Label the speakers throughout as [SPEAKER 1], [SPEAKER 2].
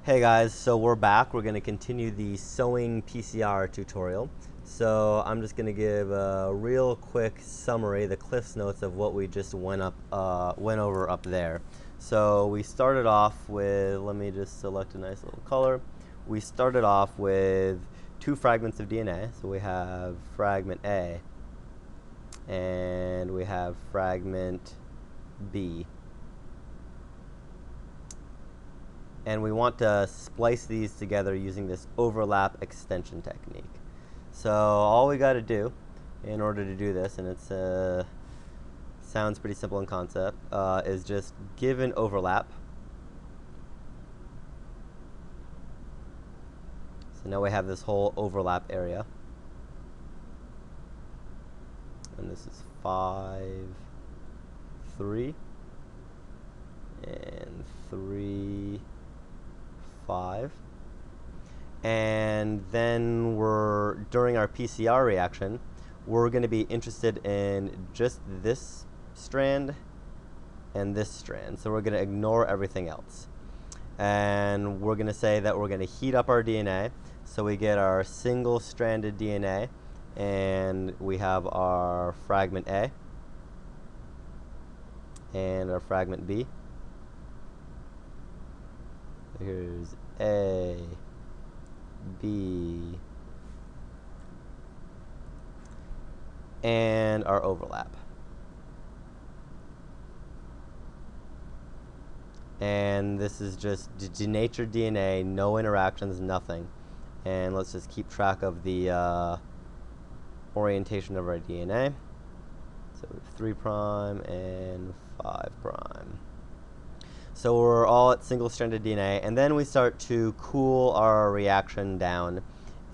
[SPEAKER 1] Hey guys, so we're back. We're going to continue the sewing PCR tutorial. So I'm just going to give a real quick summary, the Cliff's Notes of what we just went over up there. So we started off with, let me just select a nice little color. We started off with two fragments of DNA. So we have fragment A and we have fragment B. And we want to splice these together using this overlap extension technique. So all we got to do in order to do this, and it's sounds pretty simple in concept, is just give an overlap. So now we have this whole overlap area. And this is 5, 3, and 3, 5. And then during our PCR reaction, we're going to be interested in just this strand and this strand. So we're going to ignore everything else. And we're going to say that we're going to heat up our DNA. So we get our single-stranded DNA, and we have our fragment A and our fragment B. Here's A, B, and our overlap. And this is just denatured DNA, no interactions, nothing. And let's just keep track of the orientation of our DNA. So 3' and 5'. So we're all at single-stranded DNA, and then we start to cool our reaction down,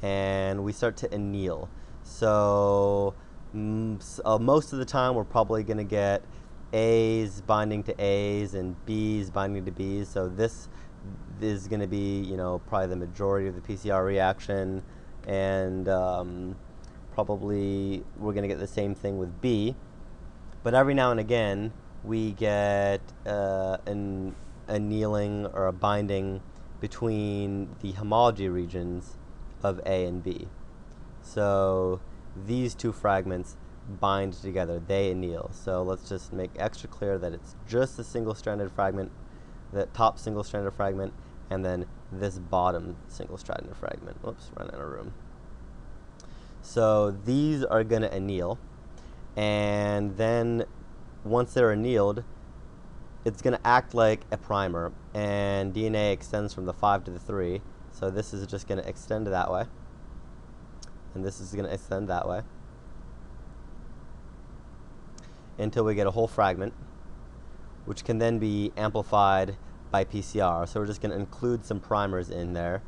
[SPEAKER 1] and we start to anneal. So most of the time, we're probably going to get A's binding to A's and B's binding to B's. So this is going to be, probably the majority of the PCR reaction, and probably we're going to get the same thing with B. But every now and again, we get an annealing or a binding between the homology regions of A and B. So these two fragments bind together, they anneal. So let's just make extra clear that it's just a single-stranded fragment, that top single-stranded fragment, and then this bottom single-stranded fragment. Whoops, ran out of room. So these are going to anneal, and then once they're annealed, it's going to act like a primer, and DNA extends from the 5 to the 3. So this is just going to extend that way, and this is going to extend that way until we get a whole fragment, which can then be amplified by PCR. So we're just going to include some primers in there.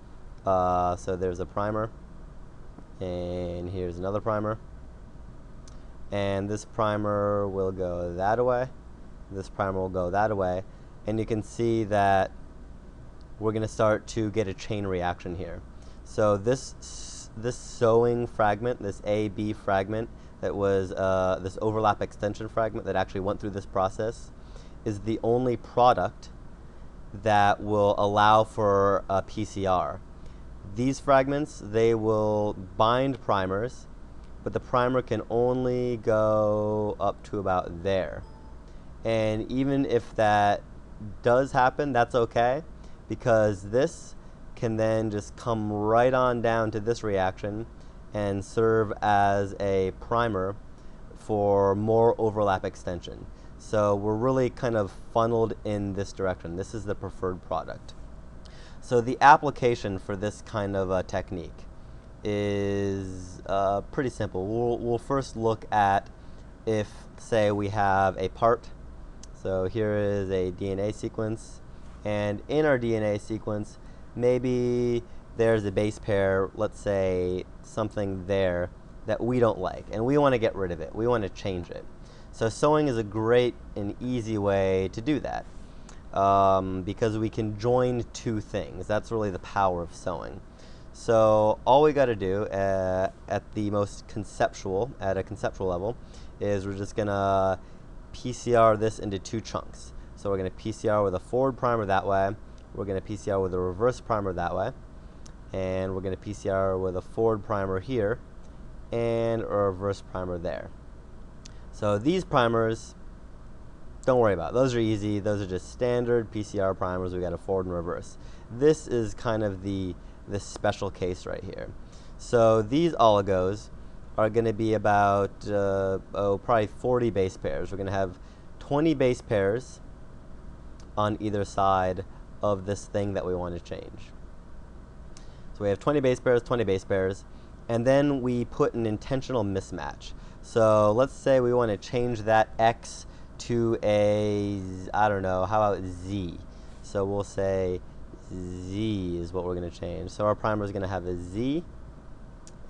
[SPEAKER 1] So there's a primer, and here's another primer. And this primer will go that way. This primer will go that way. And you can see that we're going to start to get a chain reaction here. So this soeing fragment, this AB fragment, that was this overlap extension fragment that actually went through this process, is the only product that will allow for a PCR. These fragments, they will bind primers, but the primer can only go up to about there. And even if that does happen, that's okay, because this can then just come right on down to this reaction and serve as a primer for more overlap extension. So we're really kind of funneled in this direction. This is the preferred product. So the application for this kind of a technique is pretty simple. We'll first look at if, say, we have a part. So here is a DNA sequence, and in our DNA sequence, maybe there's a base pair, let's say something there that we don't like, and we want to get rid of it. We want to change it. So sewing is a great and easy way to do that, because we can join two things. That's really the power of sewing. So all we got to do at a conceptual level is we're just going to PCR this into two chunks. So we're going to PCR with a forward primer that way. we're going to PCR with a reverse primer that way, and we're going to PCR with a forward primer here, and a reverse primer there. So these primers, don't worry about it. Those are easy. Those are just standard PCR primers. We got a forward and reverse. This is kind of the special case right here. So these oligos are going to be about probably 40 base pairs. We're going to have 20 base pairs on either side of this thing that we want to change. So we have 20 base pairs, and then we put an intentional mismatch. So let's say we want to change that X to a, I don't know, how about Z? So we'll say Z is what we're going to change. So our primer is going to have a Z,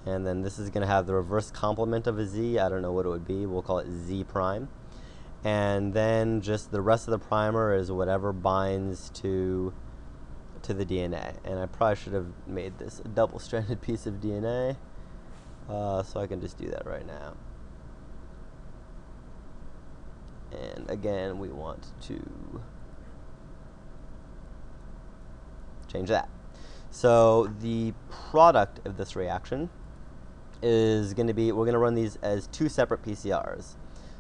[SPEAKER 1] and then this is going to have the reverse complement of a Z. I don't know what it would be. We'll call it Z prime. And then just the rest of the primer is whatever binds to the DNA. And I probably should have made this a double-stranded piece of DNA, so I can just do that right now. And again, we want to change that. So the product of this reaction is going to be, we're going to run these as two separate PCRs.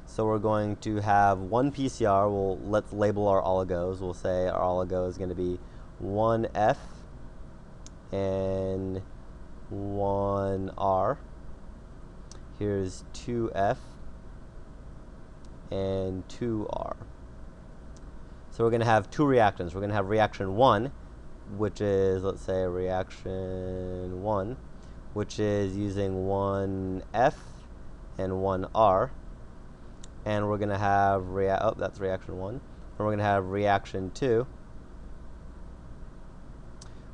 [SPEAKER 1] So we're going to have one PCR, let's label our oligos. We'll say our oligo is going to be 1F and 1R. Here's 2F and 2R. So we're going to have two reactants. We're going to have reaction 1, which is, let's say, reaction 1, which is using 1F and 1R. And we're going to have, that's reaction 1. And we're going to have reaction 2,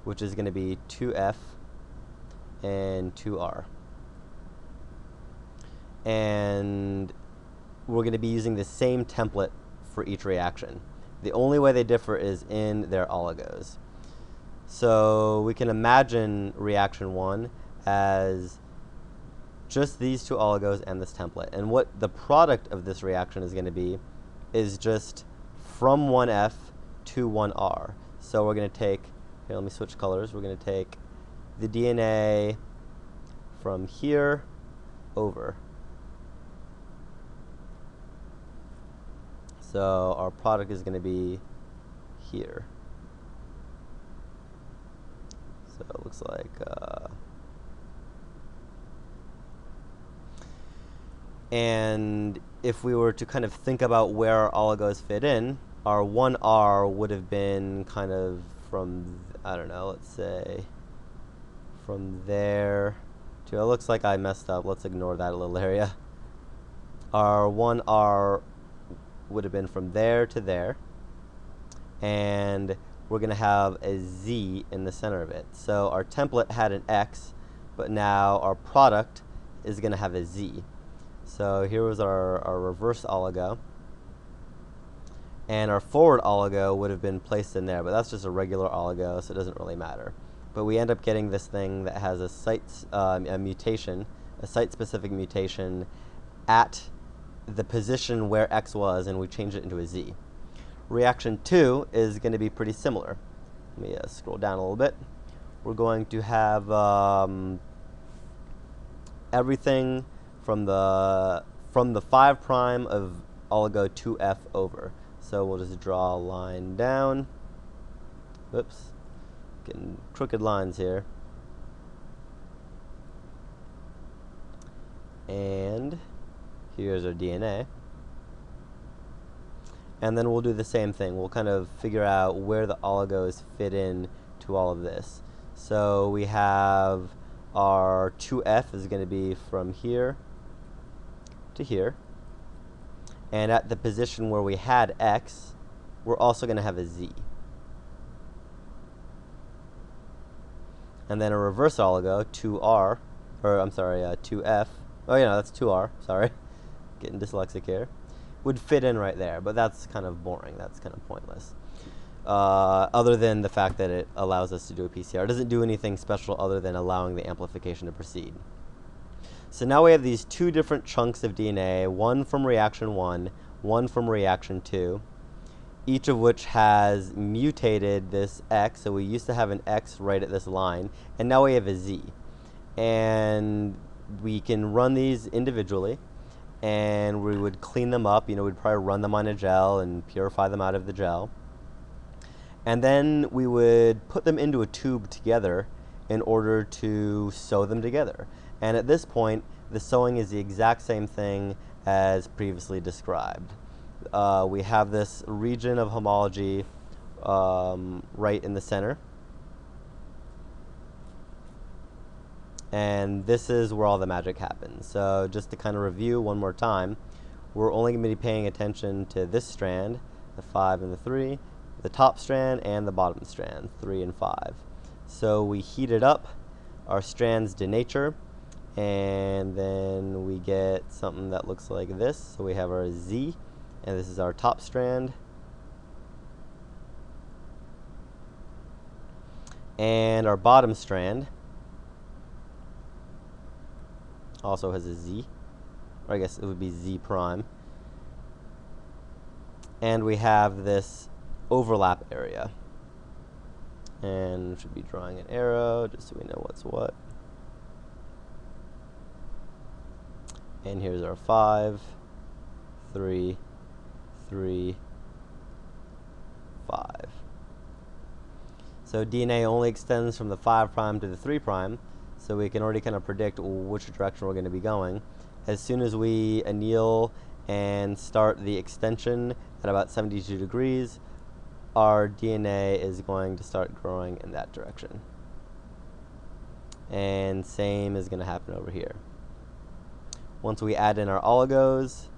[SPEAKER 1] which is going to be 2F and 2R. And we're going to be using the same template for each reaction. The only way they differ is in their oligos. So we can imagine reaction 1 as just these two oligos and this template. And what the product of this reaction is going to be is just from 1F to 1R. So we're going to take, here, let me switch colors. We're going to take the DNA from here over. So our product is going to be here. So it looks like and if we were to kind of think about where our oligos fit in, our 1R would have been kind of from, I don't know, let's say from there to, it looks like I messed up. Let's ignore that little area. Our 1R would have been from there to there, and we're going to have a Z in the center of it. So our template had an X, but now our product is going to have a Z. So here was our reverse oligo, and our forward oligo would have been placed in there, but that's just a regular oligo, so it doesn't really matter. But we end up getting this thing that has a mutation, a site-specific mutation at the position where X was, and we change it into a Z. Reaction 2 is going to be pretty similar. Let me scroll down a little bit. We're going to have everything from the 5' of oligo 2F over. So we'll just draw a line down. Whoops, getting crooked lines here. And here's our DNA. And then we'll do the same thing. We'll kind of figure out where the oligos fit in to all of this. So we have our 2F is going to be from here to here. And at the position where we had X, we're also going to have a Z. And then a reverse oligo, 2R, or I'm sorry, 2F. Oh, yeah, no, that's 2R, sorry. Getting dyslexic here. Would fit in right there, but that's kind of boring. That's kind of pointless. Other than the fact that it allows us to do a PCR. It doesn't do anything special other than allowing the amplification to proceed. So now we have these two different chunks of DNA, one from reaction 1, one from reaction 2. each of which has mutated this X. So we used to have an X right at this line, and now we have a Z. And we can run these individually, and we would clean them up. We'd probably run them on a gel and purify them out of the gel. And then we would put them into a tube together in order to sew them together. And at this point, the sewing is the exact same thing as previously described. We have this region of homology right in the center. And this is where all the magic happens. So just to kind of review one more time, we're only going to be paying attention to this strand, the 5 and the 3, the top strand and the bottom strand, 3 and 5. So we heated up our strands denature, and then we get something that looks like this. So we have our Z, and this is our top strand. And our bottom strand also has a Z, or I guess it would be Z prime. And we have this overlap area. And should be drawing an arrow just so we know what's what. And here's our 5, 3, 3, 5. So DNA only extends from the 5' to the 3', so we can already kind of predict which direction we're going to be going. As soon as we anneal and start the extension at about 72 degrees, our DNA is going to start growing in that direction. And same is going to happen over here. Once we add in our oligos,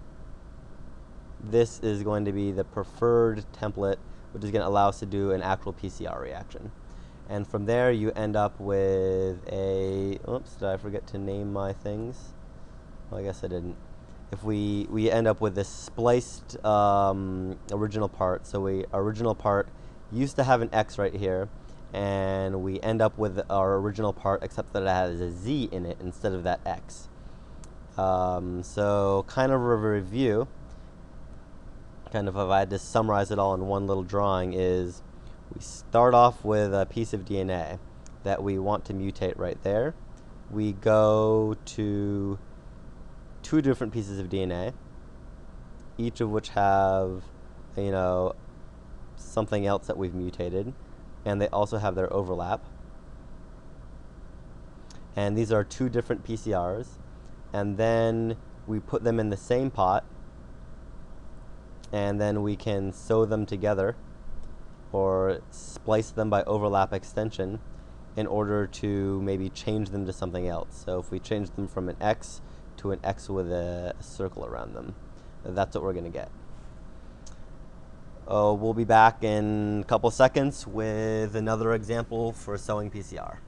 [SPEAKER 1] this is going to be the preferred template, which is going to allow us to do an actual PCR reaction. And from there, you end up with a, oops, did I forget to name my things? Well, I guess I didn't. If we end up with this spliced original part. So our original part used to have an X right here, and we end up with our original part except that it has a Z in it instead of that X. So kind of a review, kind of if I had to summarize it all in one little drawing, is we start off with a piece of DNA that we want to mutate right there. We go to 2 different pieces of DNA, each of which have, something else that we've mutated, and they also have their overlap. And these are 2 different PCRs, and then we put them in the same pot, and then we can sew them together or splice them by overlap extension in order to maybe change them to something else. So if we change them from an X to an X with a circle around them, that's what we're going to get. We'll be back in a couple seconds with another example for sewing PCR.